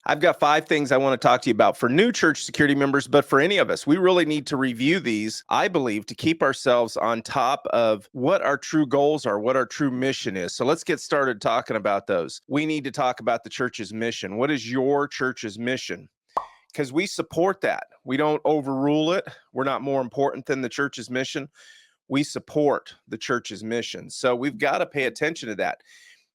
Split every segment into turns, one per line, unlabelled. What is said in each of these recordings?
I've got 5 things I want to talk to you about for new church security members, but for any of us, we really need to review these, I believe, to keep ourselves on top of what our true goals are, what our true mission is. So let's get started talking about those. We need to talk about the church's mission. What is your church's mission? Because we support that. We don't overrule it. We're not more important than the church's mission. We support the church's mission. So we've got to pay attention to that.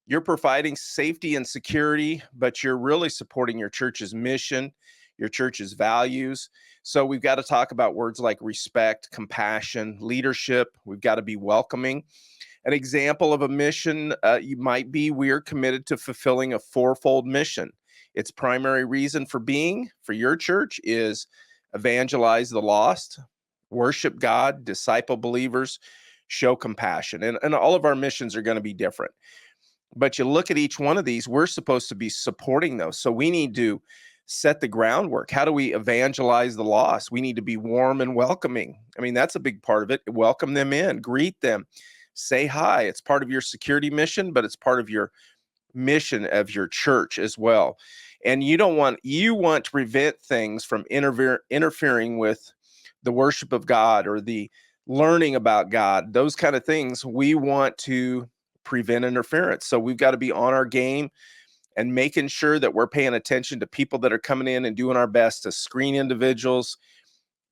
You're providing safety and security, but you're really supporting your church's mission, your church's values. So we've got to talk about words like respect, compassion, leadership. We've got to be welcoming. An example of a mission you might be, we're committed to fulfilling a fourfold mission. Its primary reason for being for your church is evangelize the lost, worship God, disciple believers, show compassion. And all of our missions are going to be different. But you look at each one of these, we're supposed to be supporting those. So we need to set the groundwork. How do we evangelize the lost? We need to be warm and welcoming. I mean, that's a big part of it. Welcome them in, greet them, say hi. It's part of your security mission, but it's part of your mission of your church as well. And you want to prevent things from interfering with the worship of God or the learning about God, those kind of things. We want to prevent interference. So we've got to be on our game and making sure that we're paying attention to people that are coming in and doing our best to screen individuals,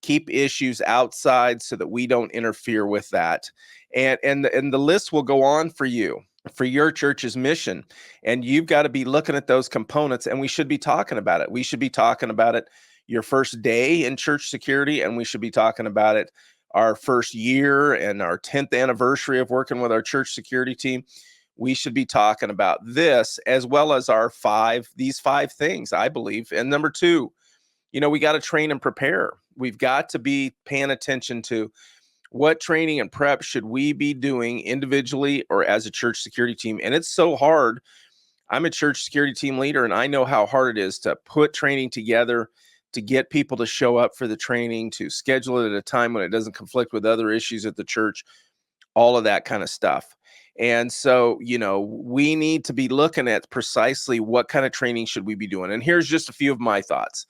keep issues outside so that we don't interfere with that. And the list will go on for you, for your church's mission. And you've got to be looking at those components, and we should be talking about it. We should be talking about it your first day in church security, and we should be talking about it our first year and our 10th anniversary of working with our church security team. We should be talking about this as well as these 5 things, I believe. And number 2, we got to train and prepare. We've got to be paying attention to what training and prep should we be doing individually or as a church security team. And it's so hard. I'm a church security team leader, and I know how hard it is to put training together, to get people to show up for the training, to schedule it at a time when it doesn't conflict with other issues at the church, all of that kind of stuff. And so, we need to be looking at precisely what kind of training should we be doing. And here's just a few of my thoughts.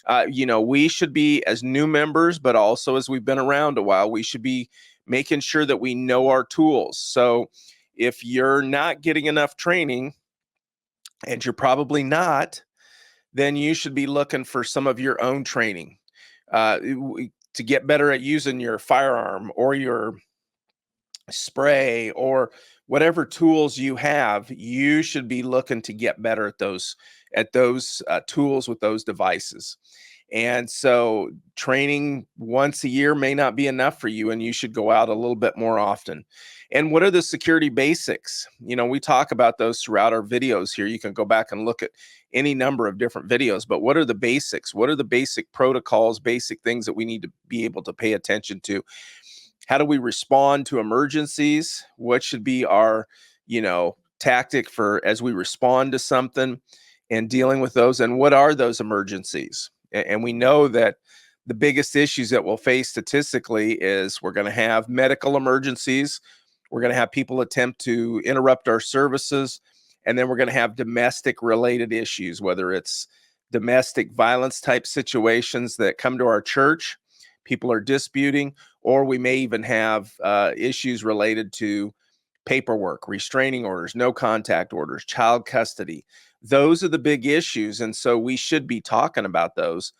We should be, as new members, but also as we've been around a while, we should be making sure that we know our tools. So if you're not getting enough training, and you're probably not, then you should be looking for some of your own training to get better at using your firearm or your spray or whatever tools you have. You should be looking to get better at those tools with those devices. And so training once a year may not be enough for you, and you should go out a little bit more often. And what are the security basics? We talk about those throughout our videos here. You can go back and look at any number of different videos, but what are the basics? What are the basic protocols, basic things that we need to be able to pay attention to? How do we respond to emergencies? What should be our, tactic for as we respond to something and dealing with those? And what are those emergencies? And we know that the biggest issues that we'll face statistically is we're going to have medical emergencies. We're going to have people attempt to interrupt our services. And then we're going to have domestic related issues, whether it's domestic violence type situations that come to our church, people are disputing, or we may even have issues related to paperwork, restraining orders, no contact orders, child custody. Those are the big issues. And so we should be talking about those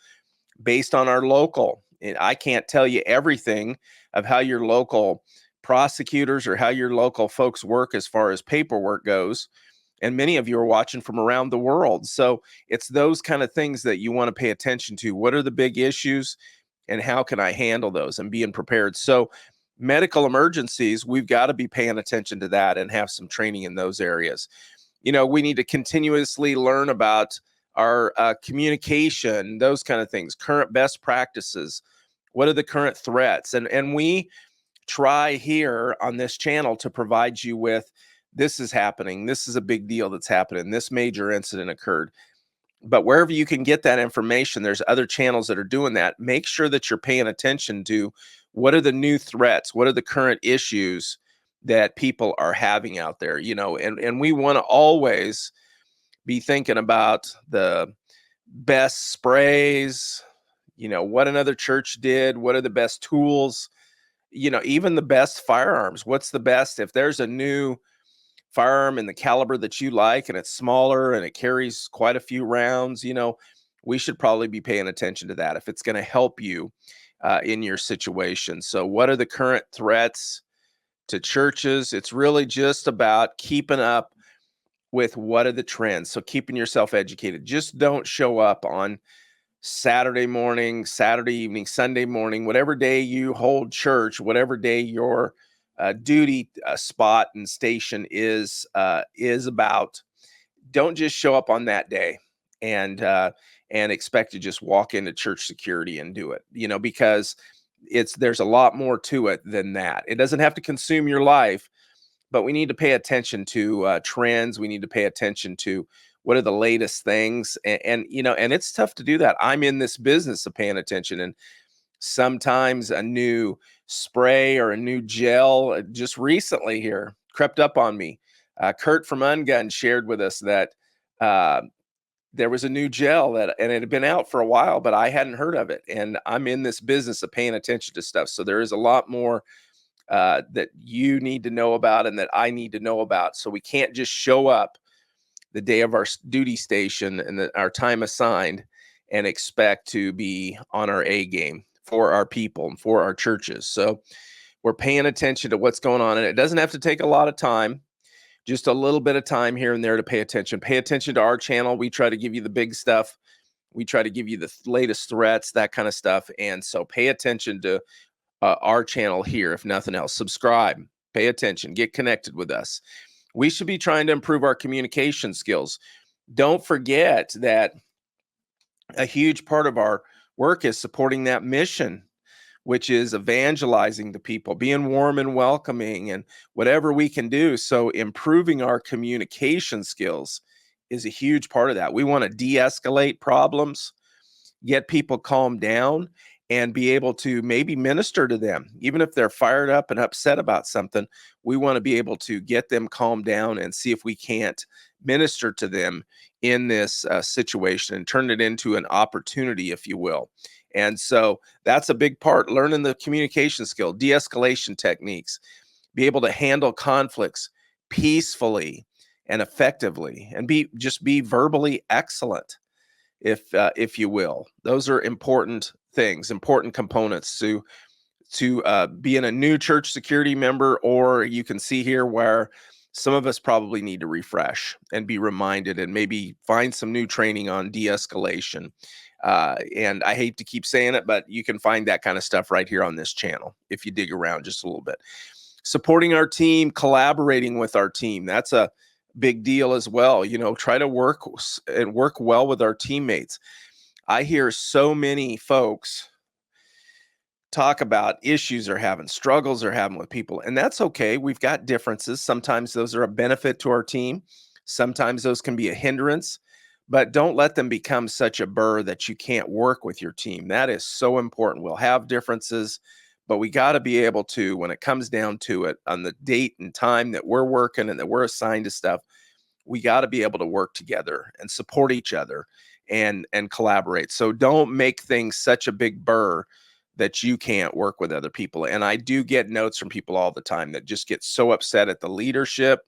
based on our local. And I can't tell you everything of how your local prosecutors or how your local folks work as far as paperwork goes. And many of you are watching from around the world. So it's those kind of things that you want to pay attention to. What are the big issues and how can I handle those and being prepared? So medical emergencies, we've got to be paying attention to that and have some training in those areas. We need to continuously learn about our communication, those kind of things, current best practices. What are the current threats? And we try here on this channel to provide you with, this is happening. This is a big deal that's happening. This major incident occurred. But wherever you can get that information, there's other channels that are doing that. Make sure that you're paying attention to what are the new threats, what are the current issues that people are having out there, and we want to always be thinking about the best sprays, what another church did, what are the best tools, even the best firearms. What's the best? If there's a new firearm in the caliber that you like and it's smaller and it carries quite a few rounds, we should probably be paying attention to that if it's going to help you in your situation. So, what are the current threats to churches? It's really just about keeping up with what are the trends. So, keeping yourself educated. Just don't show up on Saturday morning, Saturday evening, Sunday morning, whatever day you hold church, whatever day your duty spot and station is about. Don't just show up on that day and expect to just walk into church security and do it. Because there's a lot more to it than that. It doesn't have to consume your life, but we need to pay attention to trends. We need to pay attention to what are the latest things, and it's tough to do that. I'm in this business of paying attention, and sometimes a new spray or a new gel just recently here crept up on me. Kurt from Ungun shared with us that uh, there was a new gel and it had been out for a while, but I hadn't heard of it. And I'm in this business of paying attention to stuff, so there is a lot more that you need to know about and that I need to know about. So we can't just show up the day of our duty station and our time assigned and expect to be on our A game for our people and for our churches. So we're paying attention to what's going on, and it doesn't have to take a lot of time, just a little bit of time here and there to pay attention. Pay attention to our channel. We try to give you the big stuff. We try to give you the latest threats, that kind of stuff. And so pay attention to our channel here, if nothing else. Subscribe, pay attention, get connected with us. We should be trying to improve our communication skills. Don't forget that a huge part of our work is supporting that mission, which is evangelizing the people, being warm and welcoming, and whatever we can do. So improving our communication skills is a huge part of that. We want to de-escalate problems, get people calmed down, and be able to maybe minister to them. Even if they're fired up and upset about something, we want to be able to get them calmed down and see if we can't minister to them in this situation and turn it into an opportunity, if you will. And so that's a big part, learning the communication skill, de-escalation techniques, be able to handle conflicts peacefully and effectively, and be verbally excellent, if you will. Those are important things, important components to being a new church security member. Or you can see here where some of us probably need to refresh and be reminded and maybe find some new training on de-escalation. And I hate to keep saying it, but you can find that kind of stuff right here on this channel if you dig around just a little bit. Supporting our team, collaborating with our team. That's a big deal as well. Try to work well with our teammates. I hear so many folks talk about issues they're having, struggles they're having with people, and that's okay. We've got differences. Sometimes those are a benefit to our team. Sometimes those can be a hindrance, but don't let them become such a burr that you can't work with your team. That is so important. We'll have differences, but we got to be able to, when it comes down to it, on the date and time that we're working and that we're assigned to stuff, we got to be able to work together and support each other and collaborate. So don't make things such a big burr that you can't work with other people. And I do get notes from people all the time that just get so upset at the leadership,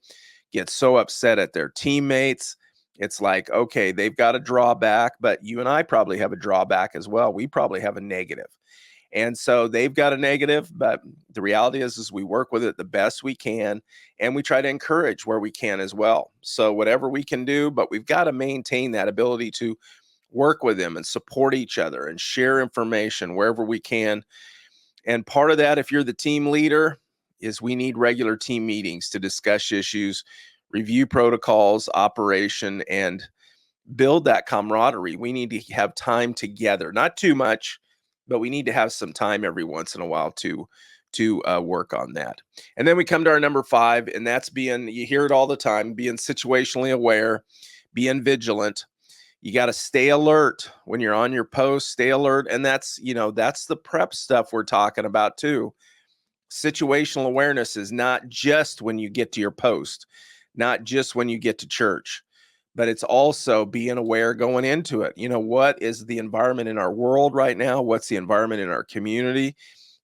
get so upset at their teammates. It's like, okay, they've got a drawback, but you and I probably have a drawback as well. We probably have a negative. And so they've got a negative, but the reality is we work with it the best we can, and we try to encourage where we can as well. So whatever we can do, but we've got to maintain that ability to work with them and support each other and share information wherever we can. And part of that, if you're the team leader, is we need regular team meetings to discuss issues, review protocols, operation, and build that camaraderie. We need to have time together, not too much, but we need to have some time every once in a while to work on that. And then we come to our number 5, and that's you hear it all the time, being situationally aware, being vigilant. You got to stay alert when you're on your post, stay alert. And that's the prep stuff we're talking about too. Situational awareness is not just when you get to your post, not just when you get to church, but it's also being aware going into it. What is the environment in our world right now? What's the environment in our community?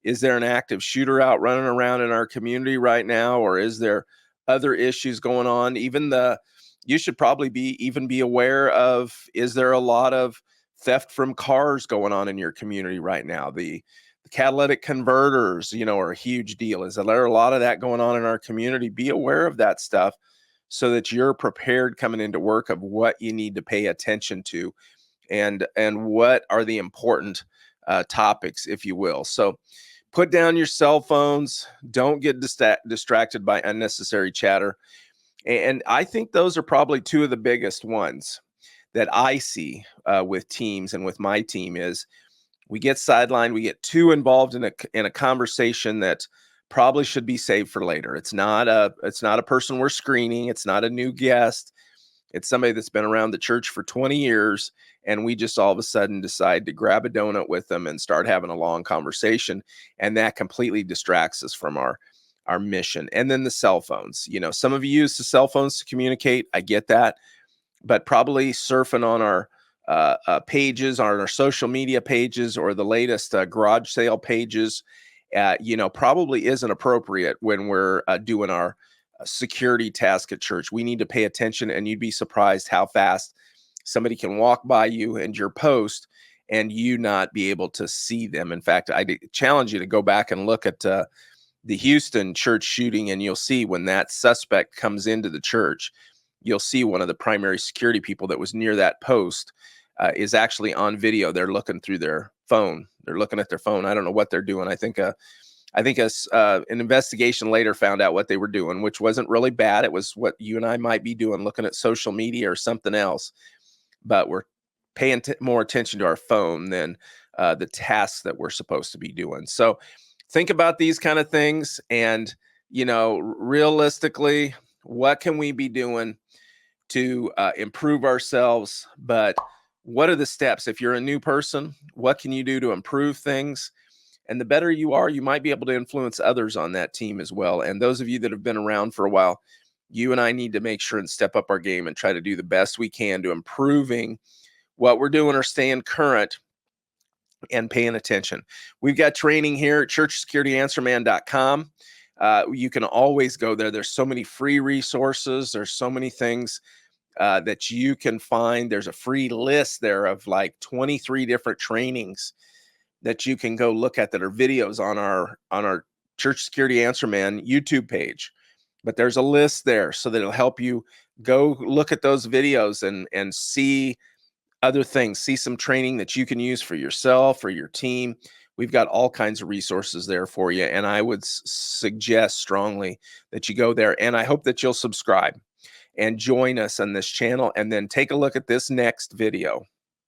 Is there an active shooter out running around in our community right now, or is there other issues going on? You should probably be aware of, is there a lot of theft from cars going on in your community right now? The catalytic converters, are a huge deal. Is there a lot of that going on in our community? Be aware of that stuff so that you're prepared coming into work of what you need to pay attention to, and what are the important topics, if you will. So put down your cell phones. Don't get distracted by unnecessary chatter. And I think those are probably two of the biggest ones that I see with teams and with my team is we get sidelined, we get too involved in a conversation that probably should be saved for later. It's not a person we're screening, it's not a new guest. It's somebody that's been around the church for 20 years, and we just all of a sudden decide to grab a donut with them and start having a long conversation, and that completely distracts us from our mission. And then the cell phones. Some of you use the cell phones to communicate. I get that, but probably surfing on our pages, on our social media pages, or the latest garage sale pages, probably isn't appropriate when we're doing our security task at church. We need to pay attention, and you'd be surprised how fast somebody can walk by you and your post and you not be able to see them. In fact, I challenge you to go back and look at the Houston church shooting, and you'll see when that suspect comes into the church, you'll see one of the primary security people that was near that post is actually on video. They're looking through their phone. They're looking at their phone. I don't know what they're doing. I think an investigation later found out what they were doing, which wasn't really bad. It was what you and I might be doing, looking at social media or something else. But we're paying more attention to our phone than the tasks that we're supposed to be doing. So think about these kind of things, and realistically, what can we be doing to improve ourselves? But what are the steps? If you're a new person, what can you do to improve things? And the better you are, you might be able to influence others on that team as well. And those of you that have been around for a while, you and I need to make sure and step up our game and try to do the best we can to improving what we're doing or staying current and paying attention. We've got training here at churchsecurityanswerman.com. You can always go there. There's so many free resources. There's so many things that you can find. There's a free list there of like 23 different trainings that you can go look at that are videos on our Church Security Answer Man YouTube page. But there's a list there so that it'll help you go look at those videos and see other things, see some training that you can use for yourself or your team. We've got all kinds of resources there for you, and I would suggest strongly that you go there. And I hope that you'll subscribe and join us on this channel, and then take a look at this next video.